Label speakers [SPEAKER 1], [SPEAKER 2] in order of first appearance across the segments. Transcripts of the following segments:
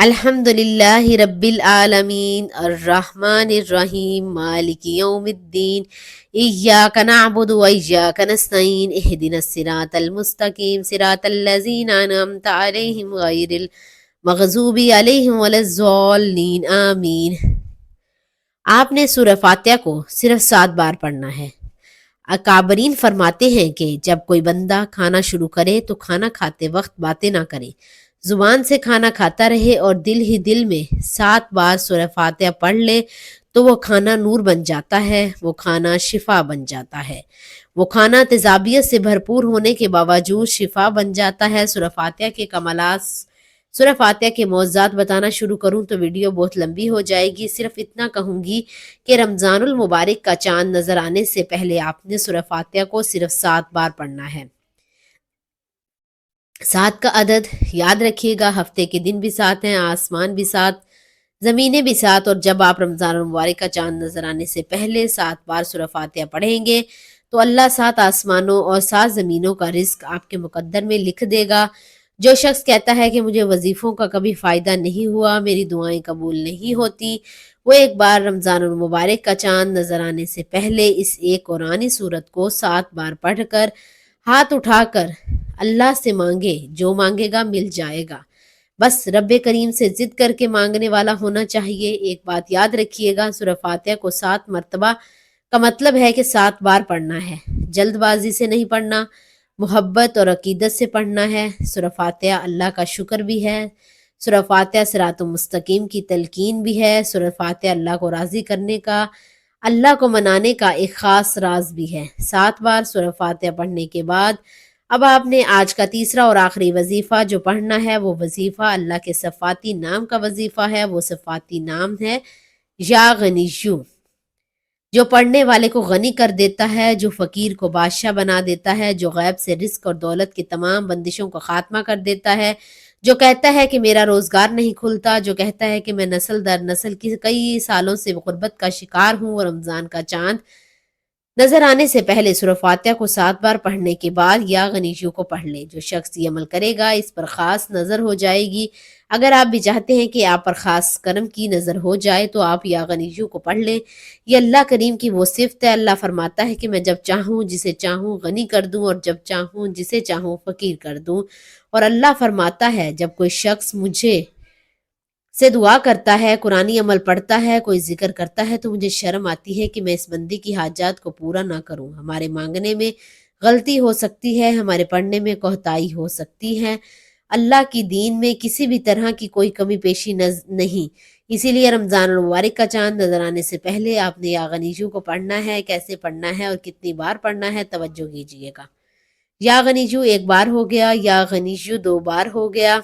[SPEAKER 1] الحمد للہ رب العالمین الرحمن الرحیم مالک یوم الدین ایاک نعبد و ایاک نستعین اہدنا الصراط المستقیم صراط الذین انعمت علیہم غیر المغضوب علیہم ولا الضالین آمین۔ آپ نے سورہ فاتحہ کو صرف 7 بار پڑھنا ہے۔ اکابرین فرماتے ہیں کہ جب کوئی بندہ کھانا شروع کرے تو کھانا کھاتے وقت باتیں نہ کرے، زبان سے کھانا کھاتا رہے اور دل ہی دل میں 7 بار سورہ فاتحہ پڑھ لے تو وہ کھانا نور بن جاتا ہے، وہ کھانا شفا بن جاتا ہے، وہ کھانا تیزابیت سے بھرپور ہونے کے باوجود شفا بن جاتا ہے۔ سورہ فاتحہ کے کمالات، سورہ فاتحہ کے معجزات بتانا شروع کروں تو ویڈیو بہت لمبی ہو جائے گی، صرف اتنا کہوں گی کہ رمضان المبارک کا چاند نظر آنے سے پہلے آپ نے سورہ فاتحہ کو صرف 7 بار پڑھنا ہے۔ 7 کا عدد یاد رکھیے گا، ہفتے کے دن بھی 7 ہیں، آسمان بھی 7، زمینیں بھی 7، اور جب آپ رمضان المبارک کا چاند نظر آنے سے پہلے 7 بار سورہ فاتحہ پڑھیں گے تو اللہ 7 آسمانوں اور 7 زمینوں کا رزق آپ کے مقدر میں لکھ دے گا۔ جو شخص کہتا ہے کہ مجھے وظیفوں کا کبھی فائدہ نہیں ہوا، میری دعائیں قبول نہیں ہوتی، وہ ایک بار رمضان المبارک کا چاند نظر آنے سے پہلے اس ایک قرآنی سورت کو 7 بار پڑھ کر ہاتھ اٹھا کر اللہ سے مانگے، جو مانگے گا مل جائے گا۔ بس رب کریم سے ضد کر کے مانگنے والا ہونا چاہیے۔ ایک بات یاد رکھیے گا، سورہ فاتحہ کو 7 مرتبہ کا مطلب ہے کہ 7 بار پڑھنا ہے، جلد بازی سے نہیں پڑھنا، محبت اور عقیدت سے پڑھنا ہے۔ سورہ فاتحہ اللہ کا شکر بھی ہے، سورہ فاتحہ صراط مستقیم کی تلقین بھی ہے، سورہ فاتحہ اللہ کو راضی کرنے کا، اللہ کو منانے کا ایک خاص راز بھی ہے۔ 7 بار سورہ فاتحہ پڑھنے کے بعد اب آپ نے آج کا تیسرا اور آخری وظیفہ جو پڑھنا ہے، وہ وظیفہ اللہ کے صفاتی نام کا وظیفہ ہے۔ وہ صفاتی نام ہے یا غنیّو، جو پڑھنے والے کو غنی کر دیتا ہے، جو فقیر کو بادشاہ بنا دیتا ہے، جو غیب سے رزق اور دولت کی تمام بندشوں کا خاتمہ کر دیتا ہے، جو کہتا ہے کہ میرا روزگار نہیں کھلتا، جو کہتا ہے کہ میں نسل در نسل کی کئی سالوں سے غربت کا شکار ہوں، اور رمضان کا چاند نظر آنے سے پہلے سورہ فاتحہ کو 7 بار پڑھنے کے بعد یا غنیّو کو پڑھ لے۔ جو شخص یہ عمل کرے گا اس پر خاص نظر ہو جائے گی۔ اگر آپ بھی چاہتے ہیں کہ آپ پر خاص کرم کی نظر ہو جائے تو آپ یا غنیّو کو پڑھ لیں۔ یہ اللہ کریم کی وہ صفت ہے۔ اللہ فرماتا ہے کہ میں جب چاہوں جسے چاہوں غنی کر دوں اور جب چاہوں جسے چاہوں فقیر کر دوں۔ اور اللہ فرماتا ہے جب کوئی شخص مجھے سے دعا کرتا ہے، قرآنی عمل پڑھتا ہے، کوئی ذکر کرتا ہے تو مجھے شرم آتی ہے کہ میں اس بندے کی حاجات کو پورا نہ کروں۔ ہمارے مانگنے میں غلطی ہو سکتی ہے، ہمارے پڑھنے میں کوتاہی ہو سکتی ہے، اللہ کی دین میں کسی بھی طرح کی کوئی کمی پیشی نہیں۔ اسی لیے رمضان المبارک کا چاند نظر آنے سے پہلے آپ نے یا غنیّو کو پڑھنا ہے۔ کیسے پڑھنا ہے اور کتنی بار پڑھنا ہے، توجہ کیجیے گا۔ یا غنیّو 1 بار ہو گیا، یا غنیّو 2 بار ہو گیا،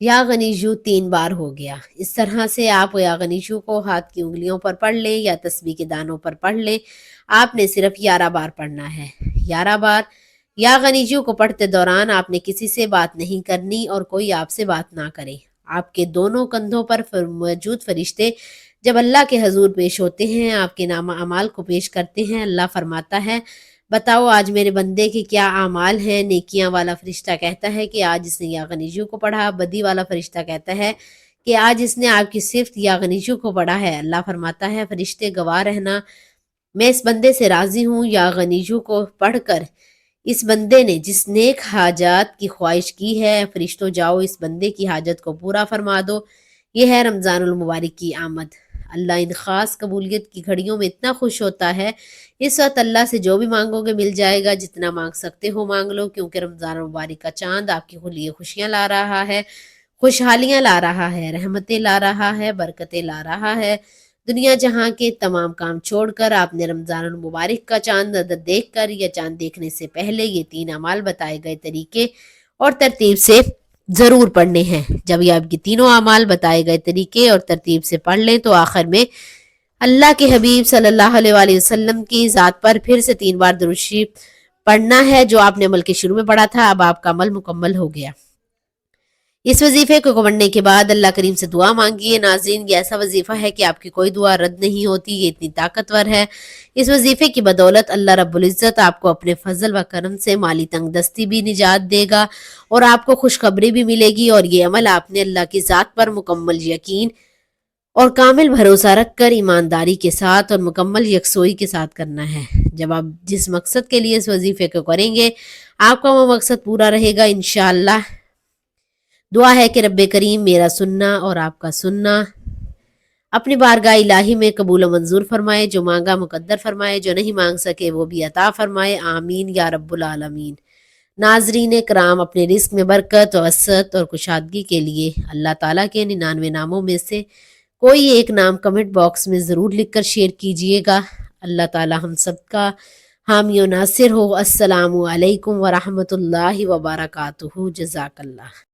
[SPEAKER 1] یا غنیّو 3 بار ہو گیا۔ اس طرح سے آپ یا غنیّو کو ہاتھ کی انگلیوں پر پڑھ لیں یا تسبیح کے دانوں پر پڑھ لیں۔ آپ نے صرف 11 بار پڑھنا ہے۔ 11 بار یا غنیّو کو پڑھتے دوران آپ نے کسی سے بات نہیں کرنی اور کوئی آپ سے بات نہ کرے۔ آپ کے دونوں کندھوں پر موجود فرشتے جب اللہ کے حضور پیش ہوتے ہیں، آپ کے نامہ اعمال کو پیش کرتے ہیں۔ اللہ فرماتا ہے بتاؤ آج میرے بندے کے کیا اعمال ہیں۔ نیکیاں والا فرشتہ کہتا ہے کہ آج اس نے یا غنیّو کو پڑھا۔ بدی والا فرشتہ کہتا ہے کہ آج اس نے آپ کی صفت یا غنیّو کو پڑھا ہے۔ اللہ فرماتا ہے فرشتے گواہ رہنا، میں اس بندے سے راضی ہوں۔ یا غنیّو کو پڑھ کر اس بندے نے جس نیک حاجات کی خواہش کی ہے، فرشتوں جاؤ اس بندے کی حاجت کو پورا فرما دو۔ یہ ہے رمضان المبارک کی آمد۔ اللہ ان خاص قبولیت کی گھڑیوں میں اتنا خوش ہوتا ہے، اس وقت اللہ سے جو بھی مانگو گے مل جائے گا، جتنا مانگ سکتے ہو مانگ لو، کیونکہ رمضان المبارک کا چاند آپ کے لیے خوشیاں لا رہا ہے، خوشحالیاں لا رہا ہے، رحمتیں لا رہا ہے، برکتیں لا رہا ہے۔ دنیا جہاں کے تمام کام چھوڑ کر آپ نے رمضان المبارک کا چاند دیکھ کر یا چاند دیکھنے سے پہلے یہ 3 اعمال بتائے گئے طریقے اور ترتیب سے ضرور پڑھنے ہیں۔ جب یہ آپ کی تینوں اعمال بتائے گئے طریقے اور ترتیب سے پڑھ لیں تو آخر میں اللہ کے حبیب صلی اللہ علیہ وآلہ وسلم کی ذات پر پھر سے 3 بار درود شریف پڑھنا ہے، جو آپ نے عمل کے شروع میں پڑھا تھا۔ اب آپ کا عمل مکمل ہو گیا۔ اس وظیفے کو پڑھنے کے بعد اللہ کریم سے دعا مانگیے۔ ناظرین، یہ ایسا وظیفہ ہے کہ آپ کی کوئی دعا رد نہیں ہوتی، یہ اتنی طاقتور ہے۔ اس وظیفے کی بدولت اللہ رب العزت آپ کو اپنے فضل و کرم سے مالی تنگ دستی بھی نجات دے گا اور آپ کو خوشخبری بھی ملے گی، اور یہ عمل آپ نے اللہ کی ذات پر مکمل یقین اور کامل بھروسہ رکھ کر ایمانداری کے ساتھ اور مکمل یکسوئی کے ساتھ کرنا ہے۔ جب آپ جس مقصد کے لیے اس وظیفے کو کریں گے، آپ کا وہ مقصد پورا رہے گا انشاءاللہ۔ دعا ہے کہ رب کریم میرا سننا اور آپ کا سننا اپنی بارگاہ الہی میں قبول و منظور فرمائے، جو مانگا مقدر فرمائے، جو نہیں مانگ سکے وہ بھی عطا فرمائے، آمین یا رب العالمین۔ ناظرین کرام، اپنے رزق میں برکت، وسعت اور کشادگی کے لیے اللہ تعالیٰ کے 99 ناموں میں سے کوئی ایک نام کمنٹ باکس میں ضرور لکھ کر شیئر کیجئے گا۔ اللہ تعالیٰ ہم سب کا حامی و ناصر ہو۔ السلام علیکم ورحمۃ اللہ وبرکاتہ۔ جزاک اللہ۔